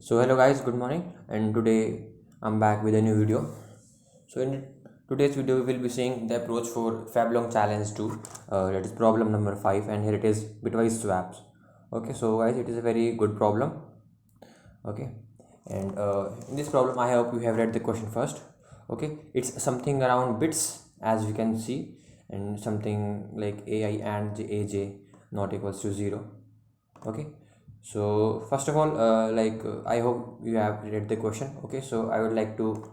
So hello guys, good morning, and today I'm back with a new video. So in today's video we will be seeing the approach for Fablong challenge 2, that is problem number 5, and here it is bitwise swaps. Okay, so guys, it is a very good problem. Okay, and in this problem I hope you have read the question first. Okay, it's something around bits as you can see, and something like ai and aj not equals to 0. Okay, so first of all, I hope you have read the question. Okay, so I would like to,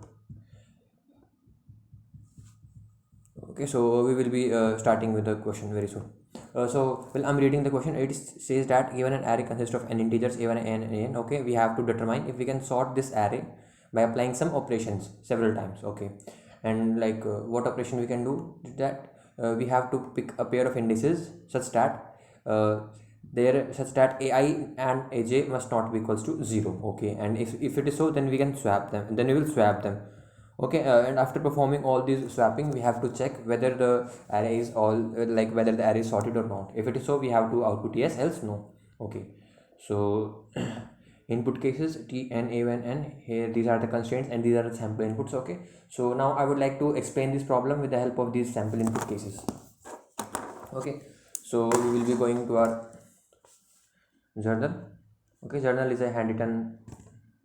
okay, so we will be starting with the question very soon. Well, I'm reading the question. It says that given an array consists of n integers a1 and an, okay, we have to determine if we can sort this array by applying some operations several times. Okay, and what operation we can do is that we have to pick a pair of indices such that ai and aj must not be equals to 0. Okay, and if it is so, then we can swap them, then we will swap them. Okay, and after performing all these swapping, we have to check whether the array is all whether the array is sorted or not. If it is so, we have to output yes, else no. Okay, so input cases t n a1 n, here these are the constraints and these are the sample inputs. Okay, so now I would like to explain this problem with the help of these sample input cases. Okay, so we will be going to our journal. Okay, journal is a handwritten,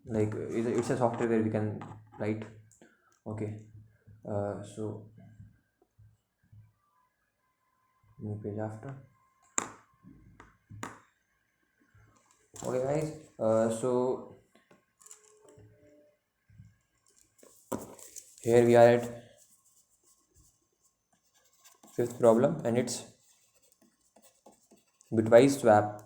it's a software where we can write. Okay, so new page after. Okay guys, so here we are at fifth problem, and it's bitwise swap.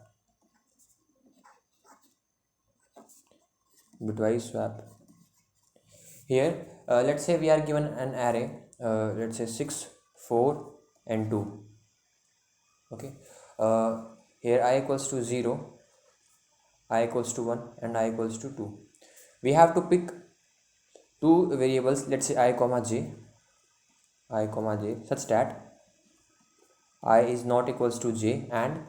Here let's say we are given an array, let's say 6, 4 and 2. Okay, here I equals to 0, I equals to 1 and I equals to 2. We have to pick two variables, let's say I comma j, such that I is not equals to j and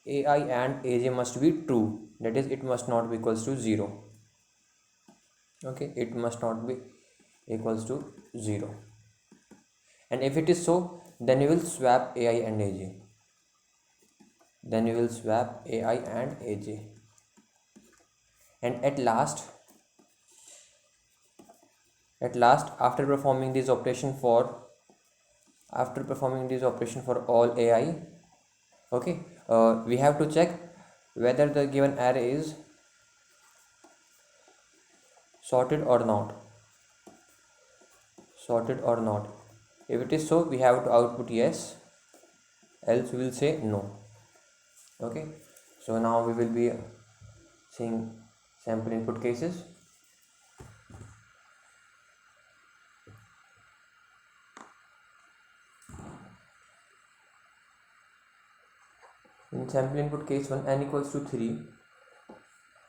ai and aj must be true, that is it must not be equals to 0. Okay, it must not be equals to 0, and if it is so, then we will swap ai and aj, and at last after performing this operation for all ai, okay, we have to check whether the given array is sorted or not. If it is so, we have to output yes, else we will say no. Okay, so now we will be seeing sample input cases. In sample input case 1, n equals to 3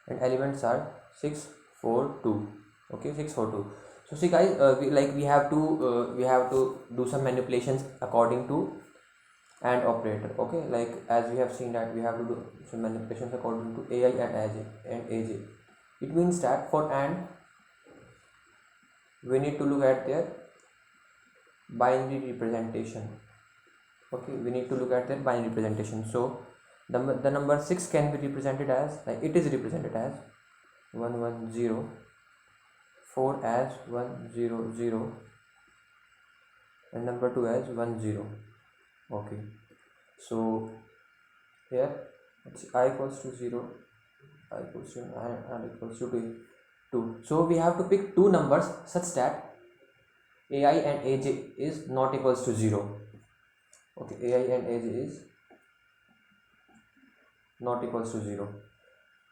and elements are 6, 4, 2. Okay, 6, 4, 2. So see guys, we have to do some manipulations according to and operator. Okay, like as we have seen that we have to do some manipulations according to ai and aj. It means that for and we need to look at their binary representation. Okay, we need to look at their binary representation. So the number 6 can be represented as, it is represented as 1 1 0, 4 as 1 0 0, and number 2 as 1 0. Okay, so here it's I equals to 0, I equals to 9 and equals to 2. So we have to pick two numbers such that ai and aj is not equals to 0. Okay, ai and aj is not equals to 0.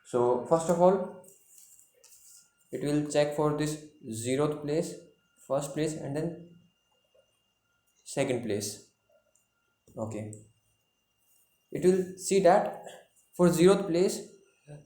So first of all, it will check for this 0th place, first place, and then second place. Okay, it will see that for 0th place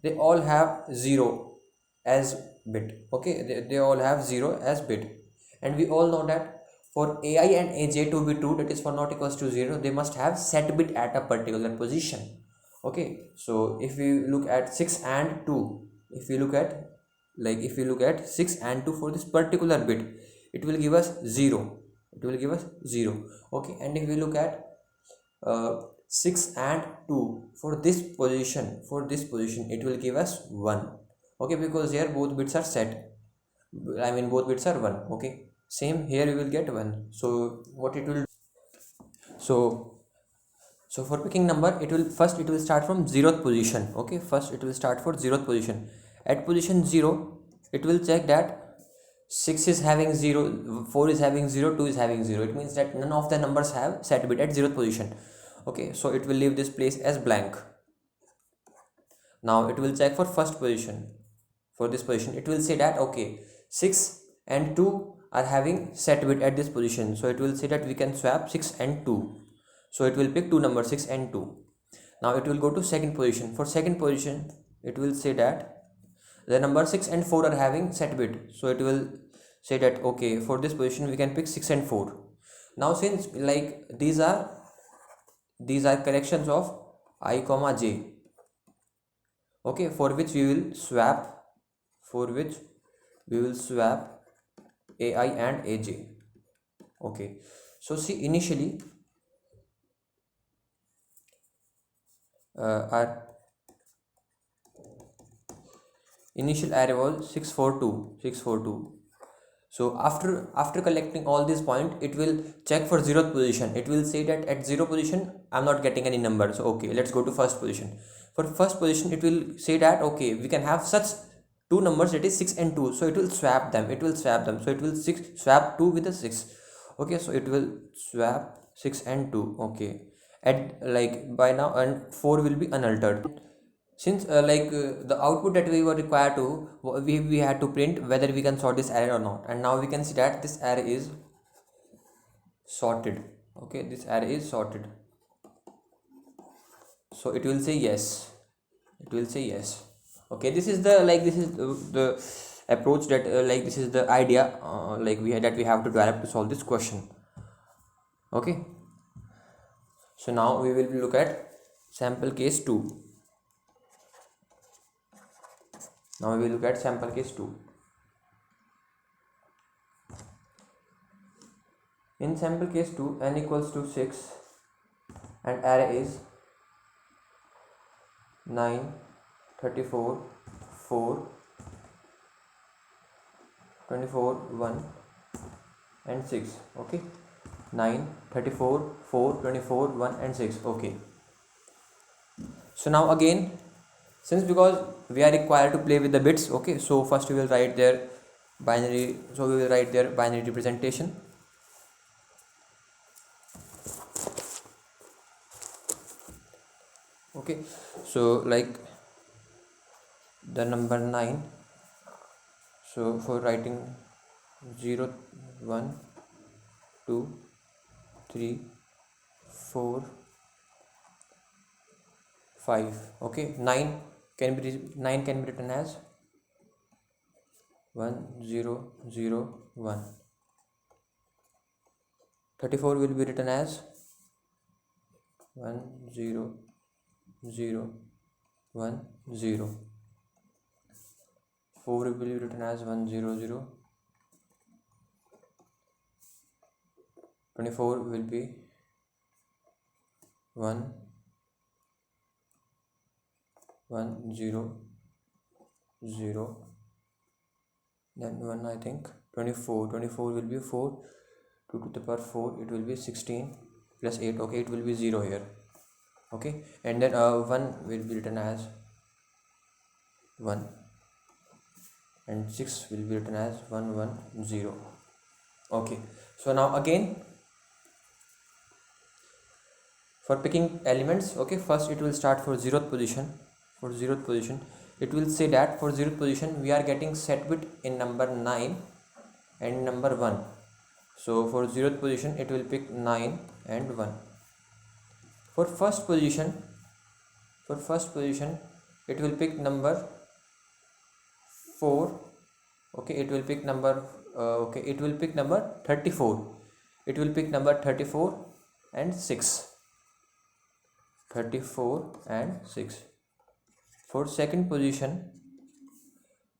they all have 0 as bit. Okay, they all have 0 as bit, and we all know that for ai and aj to be true, that is for not equals to 0, they must have set bit at a particular position. Okay, so if we look at 6 and 2, if we look at, if we look at 6 and 2 for this particular bit, it will give us 0, it will give us 0. Okay, and if we look at 6 and 2 for this position, it will give us 1. Okay, because here both bits are set, I mean both bits are 1. Okay, same here we will get 1. So what it will, so for picking number, it will start from 0th position. Okay, first it will start for 0th position. At position 0, it will check that 6 is having 0, 4 is having 0, 2 is having 0. It means that none of the numbers have set bit at 0th position. Okay, so it will leave this place as blank. Now it will check for first position. For this position, it will say that okay, 6 and 2 are having set bit at this position, so it will say that we can swap 6 and 2. So it will pick two numbers, 6 and 2. Now it will go to second position. For second position, it will say that the number 6 and 4 are having set bit, so it will say that okay, for this position we can pick 6 and 4. Now since these are corrections of I comma j, okay, for which we will swap, ai and aj. Okay, so see, initially our initial array was 642. So after collecting all these points, it will check for 0th position. It will say that at 0 position I'm not getting any number, so okay, let's go to first position. For first position, it will say that okay, we can have such two numbers, that is 6 and 2, so it will swap them, so it will swap 2 with a 6. Okay, so it will swap 6 and 2. Okay, at by now, and 4 will be unaltered. Since the output that we were required to, we had to print whether we can sort this array or not, and now we can see that this array is sorted. Okay, this array is sorted, so it will say yes, okay, this is the approach that this is the idea that we have to develop to solve this question. Okay, so now we will look at sample case 2. Now we will look at sample case 2. In sample case 2, n equals to 6 and array is 9, 34, 4, 24, 1 and 6. Okay, 9, 34, 4, 24, 1 and 6. Okay, so now again, since because we are required to play with the bits, okay, so first we will write their binary, representation. Okay, so the number 9, so for writing 0, 1, 2, 3, 4, 5. Okay, 9 can be written as 1, 0, 0, 1. 34 will be written as 1, 0, 0, 1, 0. 4 will be written as 1, 0, 0. 24 will be 1, 1, 0, 0, then 1, I think. 24 will be 4, 2 to the power 4, it will be 16 plus 8. Okay, it will be 0 here. Okay, and then 1 will be written as 1 and 6 will be written as 1, 1, 0. Okay, so now again for picking elements, okay, first it will start for 0th position. For 0th position, it will say that for 0th position we are getting set bit in number 9 and number 1. So for 0th position it will pick 9 and 1. For first position, it will pick number 4. Okay, it will pick number 34. It will pick number 34 and 6. 34 and 6. For second position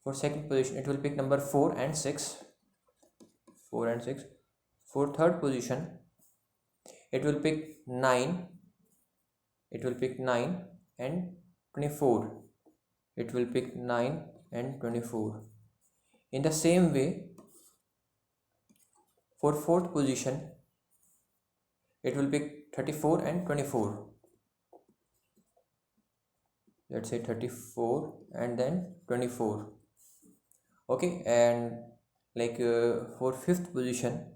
it will pick number 4 and 6. 4 and 6. For third position it will pick 9. It will pick 9 and 24. It will pick 9 and 24. In the same way, for fourth position it will pick 34 and 24. Let's say 34 and then 24. Okay, and like for fifth position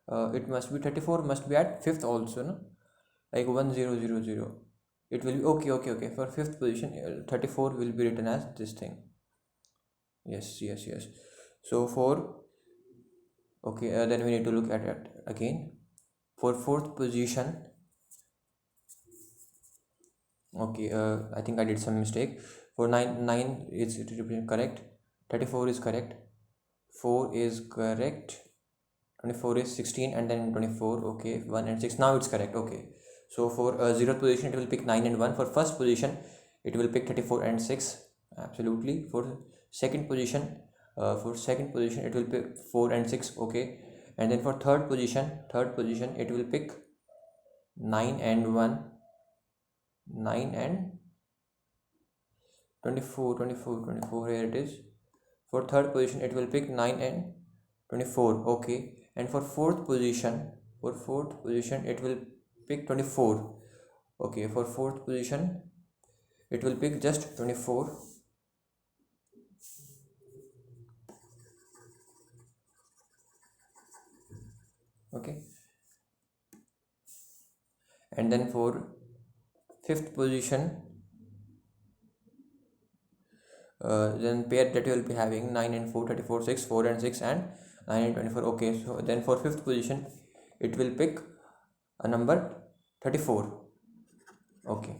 it must be 34 must be at fifth also, no? Like 1000. It will be okay. For fifth position 34 will be written as this thing. Yes. So for then we need to look at it again. For fourth position, I think I did some mistake. For 9 is correct, 34 is correct, 4 is correct, 24 is 16 and then 24. Okay, 1 and 6, now it's correct. Okay, so for zeroth position it will pick 9 and 1. For first position it will pick 34 and 6. Absolutely. For second position it will pick 4 and 6. Okay, and then for third position it will pick 9 and 1, 9 and 24. Here it is. For third position it will pick 9 and 24. Okay, and for fourth position it will pick 24. Okay, for fourth position it will pick just 24. Okay, and then for fifth position then pair that you will be having 9 and 4, 34, 6, 4 and 6 and 9 and 24. Okay, so then for fifth position it will pick a number 34. Okay,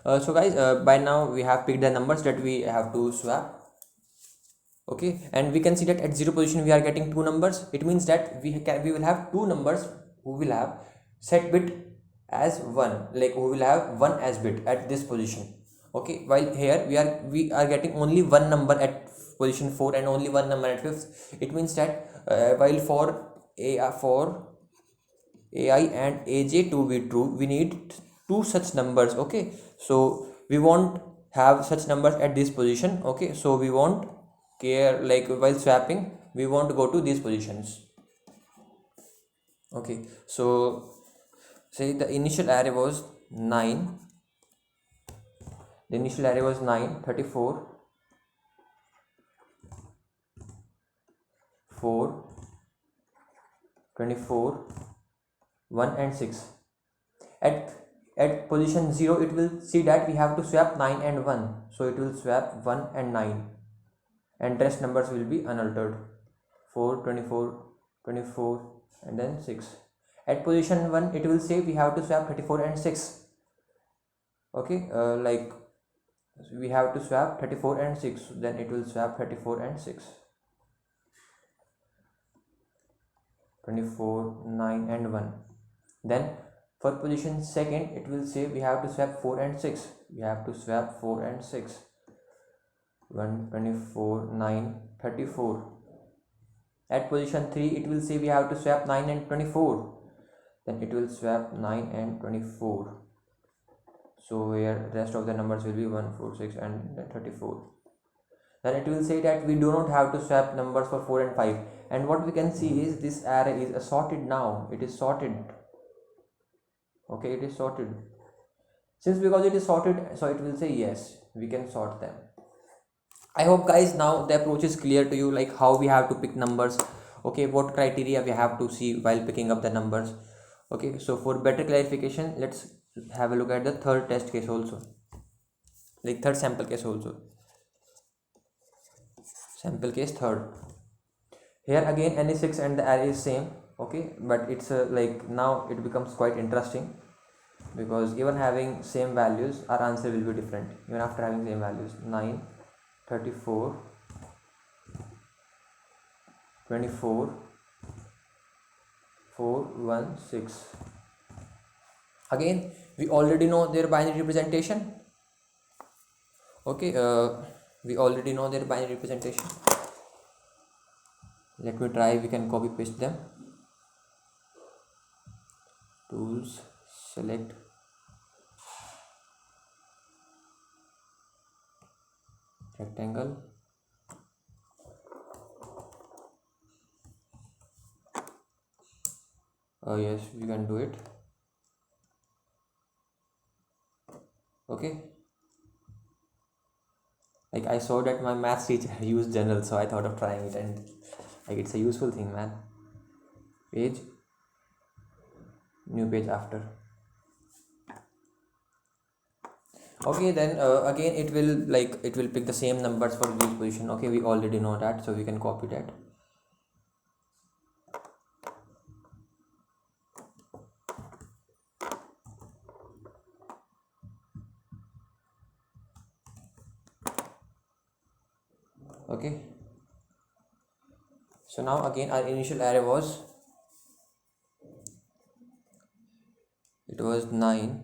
so guys, by now we have picked the numbers that we have to swap. Okay, and we can see that at zero position we are getting two numbers. It means that we will have two numbers who will have set bit as 1, like who will have 1 as bit at this position. Okay, while here we are getting only one number at position 4 and only one number at fifth. It means that while for AI and AJ to be true, we need two such numbers. Okay, so we won't have such numbers at this position. Okay, so we won't care, like while swapping we won't go to these positions. Okay, so say the initial array was 9. The initial array was 9, 34, 4, 24, 1 and 6. At position 0 it will see that we have to swap 9 and 1, so it will swap 1 and 9 and rest numbers will be unaltered. 4, 24, 24 and then 6. At position 1 it will say we have to swap 34 and 6. Okay, like we have to swap 34 and 6, then it will swap 34 and 6. 24, 9 and 1. Then for position second it will say we have to swap 4 and 6. We have to swap 4 and 6. 1, 24, 9, 34. At position 3 it will say we have to swap 9 and 24. Then it will swap 9 and 24. So where rest of the numbers will be 1, 4, 6 and 34. Then it will say that we do not have to swap numbers for 4 and 5. And what we can see is this array is sorted now. It is sorted. Okay, it is sorted. Since because it is sorted, so it will say yes, we can sort them. I hope guys now the approach is clear to you, like how we have to pick numbers. Okay, what criteria we have to see while picking up the numbers. Okay, so for better clarification, let's have a look at the third test case also, like third sample case also. Sample case third. Here again any 6 and the array is same. Okay, but it's like now it becomes quite interesting, because even having same values our answer will be different even after having same values. 9, 34, 24, 4, 1, 6. Again, we already know their binary representation. Okay, we already know their binary representation. Let me try, we can copy paste them. Tools, select rectangle. Yes, we can do it. Okay, like I saw that my maths teacher used general, so I thought of trying it, and like it's a useful thing, man. Page, new page after. Okay, then again it will pick the same numbers for each position. Okay, we already know that, so we can copy that. Okay, so now again our initial array was, it was 9.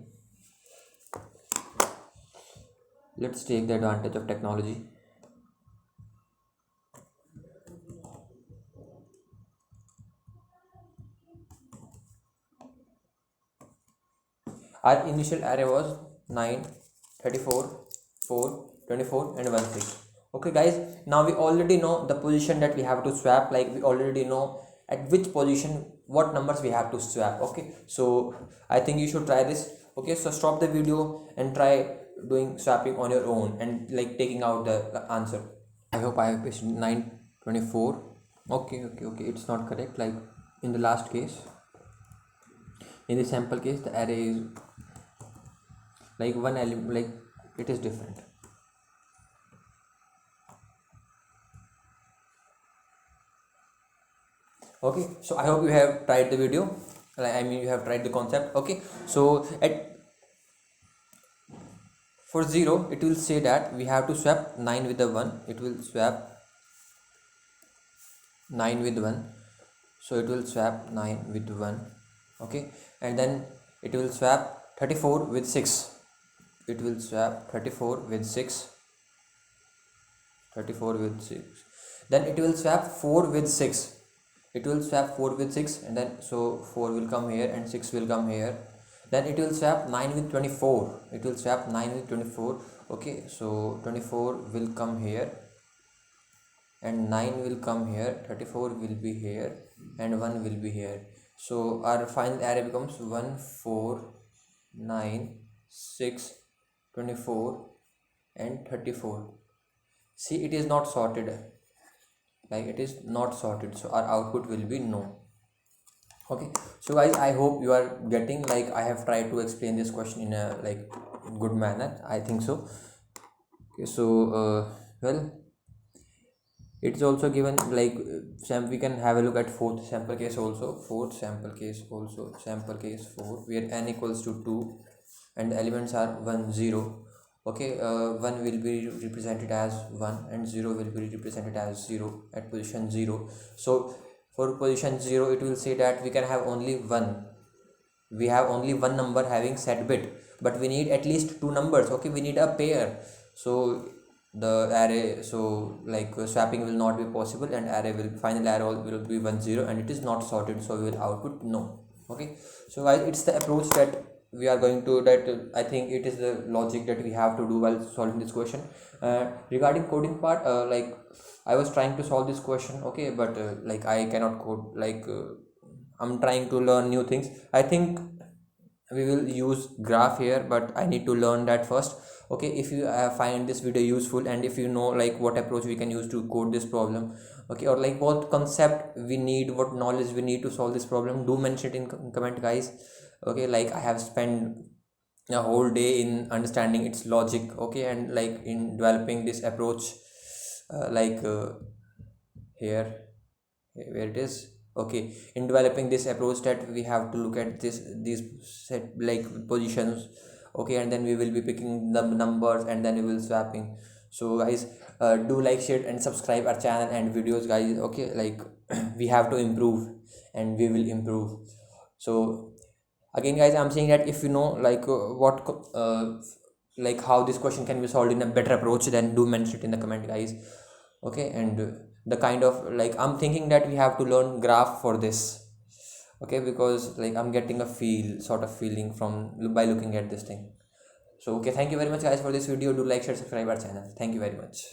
Let's take the advantage of technology. Our initial array was 9, 34, 4, 24 and 16. Okay guys, now we already know the position that we have to swap, like we already know at which position what numbers we have to swap. Okay, so I think you should try this. Okay, so stop the video and try doing swapping on your own and like taking out the answer. I hope I have pasted 924. Okay, it's not correct. Like in the last case, in the sample case, the array is like one element, like it is different. Okay, so I hope you have tried the video, like I mean you have tried the concept. Okay, so at for 0 it will say that we have to swap 9 with the 1. It will swap 9 with 1, so it will swap 9 with 1. Okay, and then it will swap 34 with 6. It will swap 34 with 6, 34 with 6. Then it will swap 4 with 6. It will swap 4 with 6, and then so 4 will come here and 6 will come here. Then it will swap 9 with 24. It will swap 9 with 24. Okay, so 24 will come here and 9 will come here, 34 will be here and 1 will be here. So our final array becomes 1, 4, 9, 6, 24 and 34. See, it is not sorted, like it is not sorted, so our output will be no. Okay, so guys, I hope you are getting, like I have tried to explain this question in a like good manner, I think so. Okay, so well, it's also given like we can have a look at fourth sample case also, sample case 4 where n equals to 2 and the elements are 1, 0. Okay, 1 will be represented as 1 and 0 will be represented as 0 at position 0. So for position 0 it will say that we can have only one, we have only one number having set bit, but we need at least two numbers. Okay, we need a pair, so the array, so like swapping will not be possible and array will, final array will be 1, 0 and it is not sorted, so we will output no. Okay, so guys, it's the approach that we are going to, that I think it is the logic that we have to do while solving this question. Regarding coding part, like I was trying to solve this question, okay, but like I cannot code, like I'm trying to learn new things. I think we will use graph here, but I need to learn that first. Okay, if you find this video useful and if you know like what approach we can use to code this problem, okay, or like what concept we need, what knowledge we need to solve this problem, do mention it in comment guys. Okay, like I have spent a whole day in understanding its logic, okay, and like in developing this approach, here where it is. Okay, in developing this approach that we have to look at these set like positions. Okay, and then we will be picking the numbers and then we will swapping. So guys, do like, share and subscribe our channel and videos guys. Okay, like we have to improve and we will improve. So Again guys, I'm saying that if you know like like how this question can be solved in a better approach, then do mention it in the comment guys. Okay, and the kind of like I'm thinking that we have to learn graph for this. Okay, because like I'm getting a sort of feeling from by looking at this thing. So okay, thank you very much guys for this video. Do like, share, subscribe our channel. Thank you very much.